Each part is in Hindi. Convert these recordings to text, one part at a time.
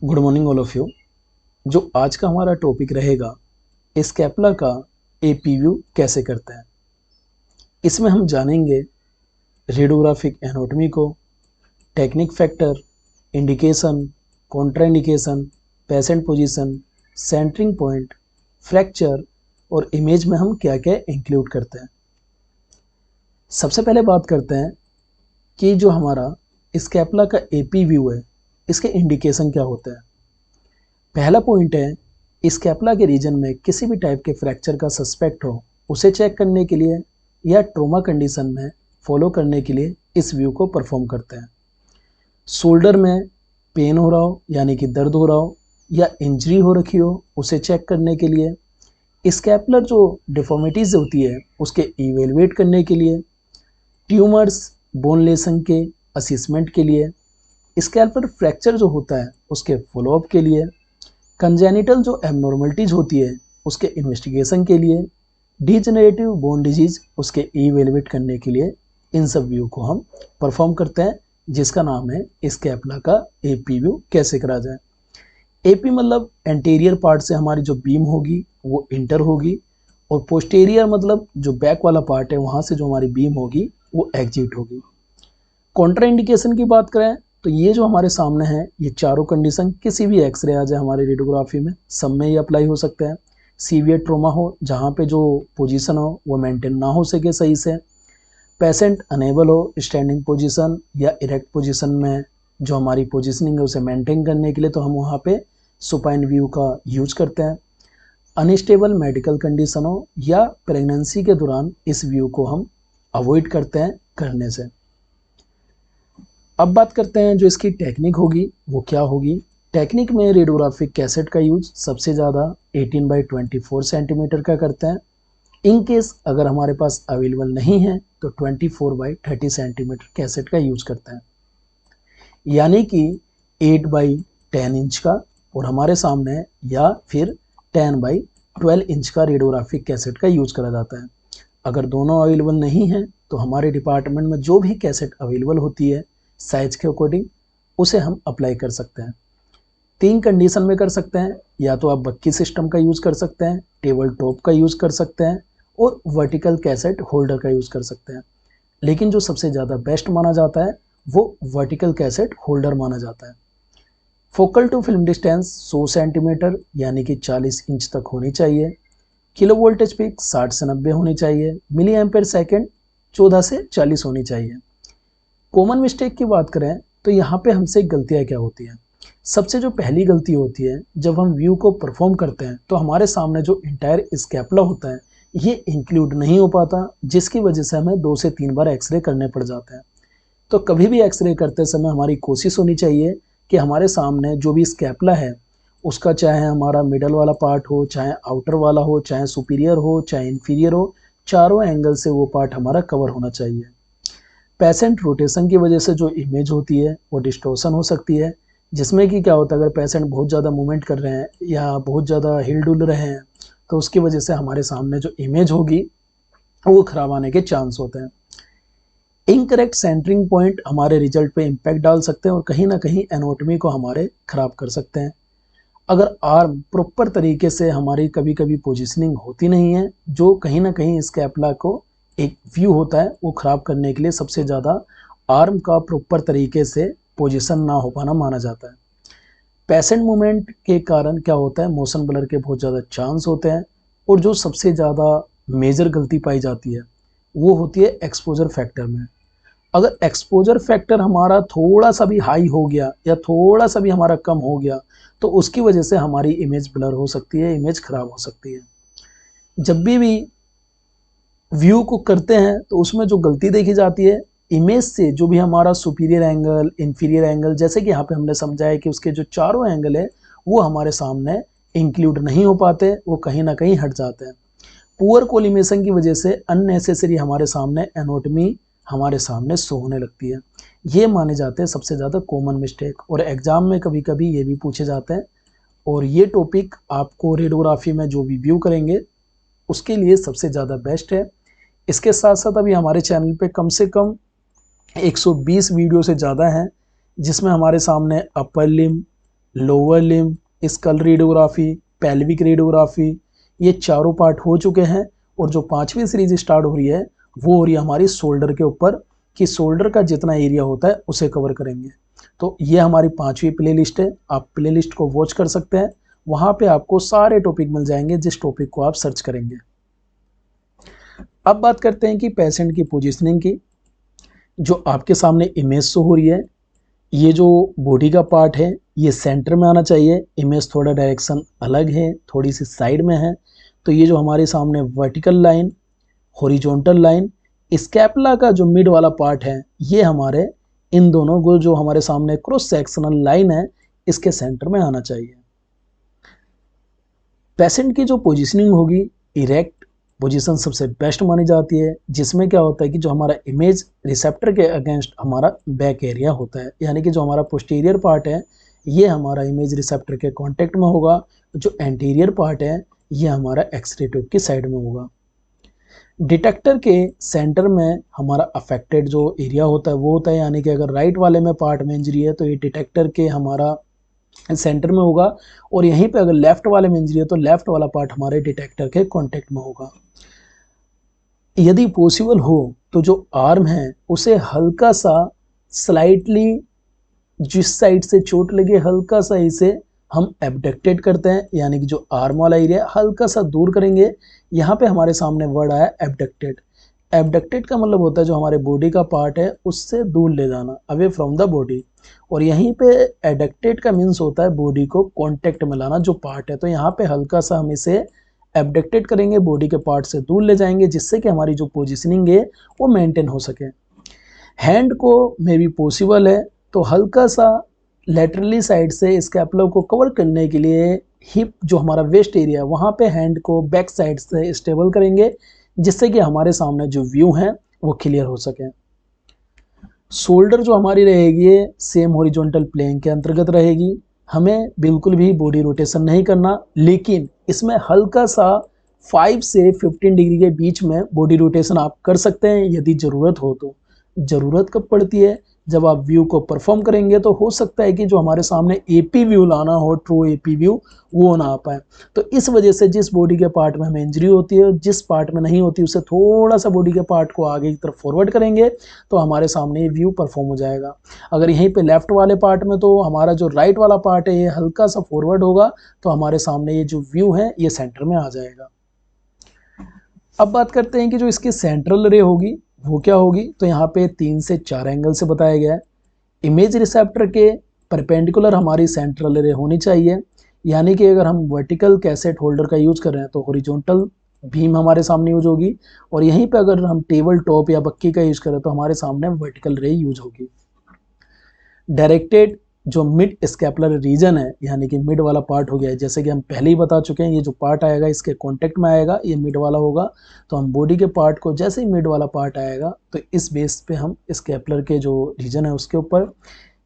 Good morning all of you. जो आज का हमारा टॉपिक रहेगा, स्कैपुला का एपी व्यू कैसे करते हैं। इसमें हम जानेंगे रेडियोग्राफिक एनाटॉमी को, technique factor, indication, contraindication, patient position, centring point, fracture और इमेज में हम क्या क्या इंक्लूड करते हैं। सबसे पहले बात करते हैं कि जो हमारा स्कैपुला का एपी व्यू है, इसके इंडिकेशन क्या होते हैं। पहला पॉइंट है, स्कैपुला के रीजन में किसी भी टाइप के फ्रैक्चर का सस्पेक्ट हो उसे चेक करने के लिए या ट्रोमा कंडीशन में फॉलो करने के लिए इस व्यू को परफॉर्म करते हैं। शोल्डर में पेन हो रहा हो यानी कि दर्द हो रहा हो या इंजरी हो रखी हो उसे चेक करने के लिए, स्कैपुलर जो डिफॉर्मिटीज़ होती है उसके इवेलुएट करने के लिए, ट्यूमर्स बोन लेसन के असेसमेंट के लिए, स्कैल्पल फ्रैक्चर जो होता है उसके फॉलोअप के लिए, कंजेनिटल जो एबनॉर्मलिटीज होती है उसके इन्वेस्टिगेशन के लिए, डिजेनरेटिव बोन डिजीज उसके इवेलुएट करने के लिए इन सब व्यू को हम परफॉर्म करते हैं, जिसका नाम है स्कैपुला का एपी व्यू कैसे करा जाए। एपी मतलब एंटीरियर पार्ट से हमारी जो बीम होगी वो इंटर होगी और पोस्टेरियर मतलब जो बैक वाला पार्ट है वहाँ से जो हमारी बीम होगी वो एग्जिट होगी। कॉन्ट्राइंडिकेशन की बात करें तो ये जो हमारे सामने है ये चारों कंडीशन किसी भी एक्सरे आ जाए हमारे रेडियोग्राफी में सब में ये अप्लाई हो सकते हैं। सीवियर ट्रोमा हो जहाँ पे जो पोजीशन हो वो मेंटेन ना हो सके सही से, पेशेंट अनेबल हो स्टैंडिंग पोजीशन या इरेक्ट पोजीशन में जो हमारी पोजीशनिंग है उसे मेंटेन करने के लिए तो हम वहाँ पे सुपाइन व्यू का यूज करते हैं। अनस्टेबल मेडिकल कंडीशन हो या प्रेगनेंसी के दौरान इस व्यू को हम अवॉइड करते हैं करने से। अब बात करते हैं जो इसकी टेक्निक होगी वो क्या होगी। टेक्निक में रेडियोग्राफिक कैसेट का यूज सबसे ज़्यादा 18x24 सेंटीमीटर का करते हैं। इन केस अगर हमारे पास अवेलेबल नहीं है तो 24x30 सेंटीमीटर कैसेट का यूज करते हैं, यानी कि 8x10 इंच का और हमारे सामने या फिर 10x12 इंच का रेडियोग्राफिक कैसेट का यूज करा जाता है। अगर दोनों अवेलेबल नहीं है तो हमारे डिपार्टमेंट में जो भी कैसेट अवेलेबल होती है साइज के अकॉर्डिंग उसे हम अप्लाई कर सकते हैं। 3 कंडीशन में कर सकते हैं, या तो आप बक्की सिस्टम का यूज़ कर सकते हैं, टेबल टॉप का यूज़ कर सकते हैं और वर्टिकल कैसेट होल्डर का यूज़ कर सकते हैं। लेकिन जो सबसे ज़्यादा बेस्ट माना जाता है वो वर्टिकल कैसेट होल्डर माना जाता है। Focal to film distance 100 centimetre यानी कि 40 इंच तक होनी चाहिए। किलो वोल्टेज पिक 60 से 90 होनी चाहिए। मिली एम्पेयर सेकेंड 14 से 40 होनी चाहिए। कॉमन मिस्टेक की बात करें तो यहाँ पे हमसे गलतियाँ क्या होती हैं। सबसे जो पहली गलती होती है, जब हम व्यू को परफॉर्म करते हैं तो हमारे सामने जो इंटायर स्कैपुला होता है ये इंक्लूड नहीं हो पाता, जिसकी वजह से हमें 2 से 3 बार एक्सरे करने पड़ जाते हैं। तो कभी भी एक्सरे करते समय हमारी कोशिश होनी चाहिए कि हमारे सामने जो भी स्कैपुला है उसका चाहे हमारा मिडल वाला पार्ट हो, चाहे आउटर वाला हो, चाहे सुपीरियर हो, चाहे इन्फीरियर हो, चारों एंगल से वो पार्ट हमारा कवर होना चाहिए। पेशेंट रोटेशन की वजह से जो इमेज होती है वो डिस्टॉर्शन हो सकती है, जिसमें कि क्या होता है अगर पेशेंट बहुत ज़्यादा मूवमेंट कर रहे हैं या बहुत ज़्यादा हिल डुल रहे हैं तो उसकी वजह से हमारे सामने जो इमेज होगी वो खराब आने के चांस होते हैं। इनकरेक्ट सेंटरिंग पॉइंट हमारे रिजल्ट पे इम्पैक्ट डाल सकते हैं और कहीं ना कहीं एनाटॉमी को हमारे खराब कर सकते हैं। अगर आर्म प्रॉपर तरीके से हमारी कभी कभी पोजिशनिंग होती नहीं है, जो कहीं ना कहीं स्कैपुला को एक व्यू होता है वो खराब करने के लिए सबसे ज़्यादा आर्म का प्रॉपर तरीके से पोजीशन ना हो पाना माना जाता है। पेशेंट मूवमेंट के कारण क्या होता है, मोशन ब्लर के बहुत ज़्यादा चांस होते हैं और जो सबसे ज़्यादा मेजर गलती पाई जाती है वो होती है एक्सपोजर फैक्टर में। अगर एक्सपोजर फैक्टर हमारा थोड़ा सा भी हाई हो गया या थोड़ा सा भी हमारा कम हो गया तो उसकी वजह से हमारी इमेज ब्लर हो सकती है, इमेज खराब हो सकती है। जब भी व्यू को करते हैं तो उसमें जो गलती देखी जाती है, इमेज से जो भी हमारा सुपीरियर एंगल, इंफीरियर एंगल, जैसे कि यहाँ पे हमने समझा है कि उसके जो चारों एंगल है वो हमारे सामने इंक्लूड नहीं हो पाते, वो कहीं ना कहीं हट जाते हैं। पुअर कोलिमेशन की वजह से अननेसेसरी हमारे सामने एनाटॉमी हमारे सामने शो होने लगती है। ये माने जाते हैं सबसे ज़्यादा कॉमन मिस्टेक और एग्जाम में कभी कभी ये भी पूछे जाते हैं। और ये टॉपिक आपको रेडियोग्राफी में जो भी व्यू करेंगे उसके लिए सबसे ज़्यादा बेस्ट है। इसके साथ साथ अभी हमारे चैनल पे कम से कम 120 वीडियो से ज़्यादा हैं, जिसमें हमारे सामने upper limb, lower limb, skull radiography, pelvic radiography, ये चारों पार्ट हो चुके हैं। और जो 5वीं सीरीज स्टार्ट हो रही है वो हो रही है हमारी शोल्डर के ऊपर, कि शोल्डर का जितना एरिया होता है उसे कवर करेंगे। तो ये हमारी 5वीं प्लेलिस्ट है, आप प्लेलिस्ट को वॉच कर सकते हैं, वहाँ पे आपको सारे टॉपिक मिल जाएंगे जिस टॉपिक को आप सर्च करेंगे। अब बात करते हैं कि पेशेंट की पोजीशनिंग की। जो आपके सामने इमेज शो हो रही है, ये जो बॉडी का पार्ट है ये सेंटर में आना चाहिए। इमेज थोड़ा डायरेक्शन अलग है, थोड़ी सी साइड में है। तो ये जो हमारे सामने vertical line, horizontal line, scapula का जो मिड वाला पार्ट है, ये हमारे इन दोनों को जो हमारे सामने क्रॉस सेक्शनल लाइन है इसके सेंटर में आना चाहिए। पेशेंट की जो पोजीशनिंग होगी, इरेक्ट पोजीशन सबसे बेस्ट मानी जाती है, जिसमें क्या होता है कि जो हमारा इमेज रिसेप्टर के अगेंस्ट हमारा बैक एरिया होता है, यानी कि जो हमारा पोस्टीरियर पार्ट है ये हमारा इमेज रिसेप्टर के कांटेक्ट में होगा, जो एंटीरियर पार्ट है ये हमारा एक्सरे ट्यूब की साइड में होगा। डिटेक्टर के सेंटर में हमारा अफेक्टेड जो एरिया होता है वो होता है, यानी कि अगर राइट वाले में पार्ट में इंजरी है तो ये डिटेक्टर के हमारा सेंटर में होगा, और यहीं पे अगर लेफ्ट वाले में इंजरी है तो लेफ्ट वाला पार्ट हमारे डिटेक्टर के कांटेक्ट में होगा। यदि पॉसिबल हो तो जो आर्म है उसे हल्का सा स्लाइटली, जिस साइड से चोट लगे हल्का सा इसे हम एबडक्टेड करते हैं, यानी कि जो आर्म वाला एरिया हल्का सा दूर करेंगे। यहाँ पे हमारे सामने वर्ड आया एबडक्टेड। एबडक्टेड का मतलब होता है जो हमारे बॉडी का पार्ट है उससे दूर ले जाना, अवे फ्रॉम द बॉडी। और यहीं पे एडक्टेड का मीन्स होता है बॉडी को कांटेक्ट में लाना जो पार्ट है। तो यहाँ पे हल्का सा हम इसे एबडक्टेड करेंगे, बॉडी के पार्ट से दूर ले जाएंगे, जिससे कि हमारी जो पोजिशनिंग है वो मेंटेन हो सके। हैंड को मे भी पॉसिबल है तो हल्का सा लेटरली साइड से स्कैपुला को कवर करने के लिए हिप जो हमारा वेस्ट एरिया है वहाँ पे हैंड को बैक साइड से स्टेबल करेंगे, जिससे कि हमारे सामने जो व्यू है वो क्लियर हो सके। शोल्डर जो हमारी रहेगी सेम हॉरिजॉन्टल प्लेन के अंतर्गत रहेगी, हमें बिल्कुल भी बॉडी रोटेशन नहीं करना, लेकिन इसमें हल्का सा 5 से 15 डिग्री के बीच में बॉडी रोटेशन आप कर सकते हैं यदि ज़रूरत हो तो। ज़रूरत कब पड़ती है, जब आप व्यू को परफॉर्म करेंगे तो हो सकता है कि जो हमारे सामने एपी व्यू लाना हो, ट्रू एपी व्यू, वो ना आ पाए। तो इस वजह से जिस बॉडी के पार्ट में हमें इंजरी होती है, जिस पार्ट में नहीं होती, उसे थोड़ा सा बॉडी के पार्ट को आगे की तरफ फॉरवर्ड करेंगे तो हमारे सामने ये व्यू परफॉर्म हो जाएगा। अगर यहीं पे लेफ्ट वाले पार्ट में तो हमारा जो राइट वाला पार्ट है ये हल्का सा फॉरवर्ड होगा, तो हमारे सामने ये जो व्यू है ये सेंटर में आ जाएगा। अब बात करते हैं कि जो इसकी सेंट्रल रे होगी वो क्या होगी। तो यहाँ पे 3 से 4 एंगल से बताया गया है। इमेज रिसेप्टर के परपेंडिकुलर हमारी सेंट्रल रे होनी चाहिए, यानी कि अगर हम वर्टिकल कैसेट होल्डर का यूज़ कर रहे हैं तो हॉरिजॉन्टल बीम हमारे सामने यूज होगी, और यहीं पे अगर हम टेबल टॉप या बक्की का यूज़ करें तो हमारे सामने वर्टिकल रे यूज होगी। डायरेक्टेड जो मिड स्कैपुलर रीजन है, यानी कि मिड वाला पार्ट हो गया है, जैसे कि हम पहले ही बता चुके हैं, ये जो पार्ट आएगा इसके कांटेक्ट में आएगा, ये मिड वाला होगा। तो हम बॉडी के पार्ट को जैसे ही मिड वाला पार्ट आएगा तो इस बेस पे हम स्कैपुलर के जो रीजन है उसके ऊपर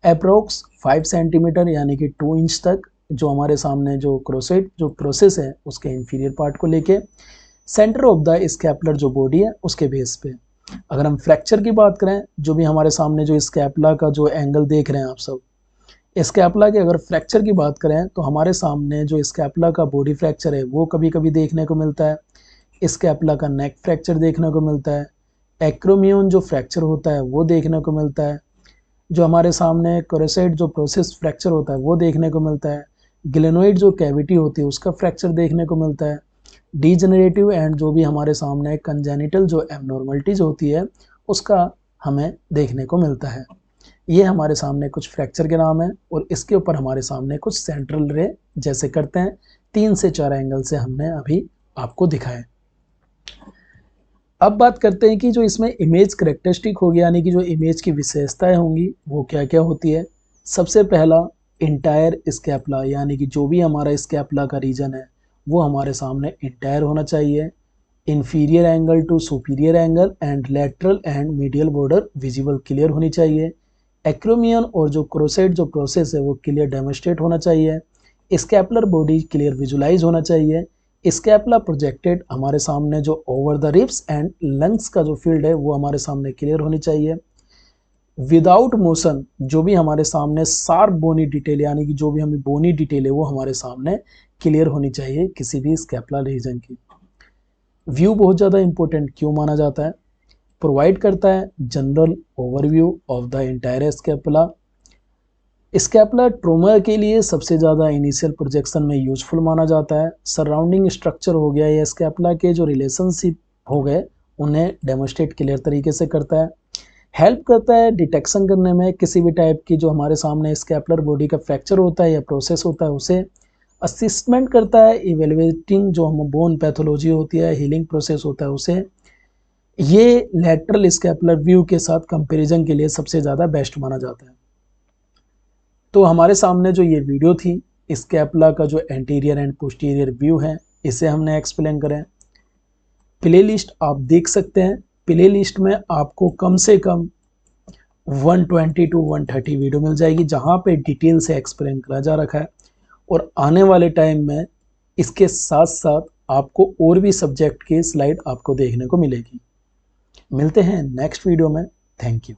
अप्रोक्स 5 सेंटीमीटर यानी कि 2 इंच तक जो हमारे सामने जो क्रोसेट जो प्रोसेस है उसके इंफीरियर पार्ट को लेके सेंटर ऑफ द स्कैपुलर जो बॉडी है उसके बेस पे। अगर हम फ्रैक्चर की बात करें, जो भी हमारे सामने जो स्कैपुला का जो एंगल देख रहे हैं आप सब, स्कैपुला के अगर फ्रैक्चर की बात करें तो हमारे सामने जो स्कैपुला का बॉडी फ्रैक्चर है वो कभी कभी देखने को मिलता है। स्कैपुला का नेक फ्रैक्चर देखने को मिलता है। एक्रोमियन जो फ्रैक्चर होता है वो देखने को मिलता है। जो हमारे सामने क्रोसेट जो प्रोसेस फ्रैक्चर होता है वो देखने को मिलता है। ग्लेनोइड जो कैविटी होती है उसका फ्रैक्चर देखने को मिलता है। डीजेनरेटिव एंड जो भी हमारे सामने कंजेनिटल जो एबनॉर्मलिटीज होती है उसका हमें देखने को मिलता है। ये हमारे सामने कुछ फ्रैक्चर के नाम हैं, और इसके ऊपर हमारे सामने कुछ सेंट्रल रे जैसे करते हैं 3 से 4 एंगल से हमने अभी आपको दिखाए। अब बात करते हैं कि जो इसमें इमेज करेक्टरिस्टिक होगी, यानी कि जो इमेज की विशेषताएं होंगी वो क्या क्या होती है। सबसे पहला इंटायर स्कैपुला, यानी कि जो भी हमारा स्कैपुला का रीजन है वो हमारे सामने इंटायर होना चाहिए। Inferior angle to superior angle and lateral and medial border visible clear होनी चाहिए। एक्रोमियन और जो क्रोसेट जो प्रोसेस है वो क्लियर डेमोस्ट्रेट होना चाहिए। स्कैपुलर बॉडी क्लियर विजुलाइज होना चाहिए। स्कैपुला प्रोजेक्टेड हमारे सामने जो over the ribs and lungs का जो फील्ड है वो हमारे सामने क्लियर होनी चाहिए। विदाउट मोशन जो भी हमारे सामने शार्प बोनी डिटेल यानी कि जो भी हमें बोनी डिटेल है वो हमारे सामने क्लियर होनी चाहिए किसी भी स्कैपुला रीजन की। व्यू बहुत ज़्यादा इंपॉर्टेंट क्यों माना जाता है? प्रोवाइड करता है general overview of the entire scapula. Scapula trauma के लिए सबसे ज़्यादा इनिशियल प्रोजेक्शन में यूजफुल माना जाता है। सराउंडिंग स्ट्रक्चर हो गया या स्कैपुला के जो रिलेशनशिप हो गए उन्हें डेमोस्ट्रेट क्लियर तरीके से करता है। हेल्प करता है डिटेक्शन करने में किसी भी टाइप की जो हमारे सामने स्कैपुलर बॉडी का फ्रैक्चर होता है या प्रोसेस होता है उसे। असिस्टमेंट करता है इवेलुएटिंग जो हम बोन पैथोलॉजी होती है, हीलिंग प्रोसेस होता है उसे। ये लैटरल स्कैपुलर व्यू के साथ कंपैरिजन के लिए सबसे ज़्यादा बेस्ट माना जाता है। तो हमारे सामने जो ये वीडियो थी स्कैपुला का जो एंटीरियर एंड पोस्टीरियर व्यू है इसे हमने एक्सप्लेन करें। प्लेलिस्ट आप देख सकते हैं, प्लेलिस्ट में आपको कम से कम 120 to 130 वीडियो मिल जाएगी जहां पे डिटेल से एक्सप्लेन करा जा रखा है। और आने वाले टाइम में इसके साथ साथ आपको और भी सब्जेक्ट की स्लाइड आपको देखने को मिलेगी। मिलते हैं नेक्स्ट वीडियो में। Thank you.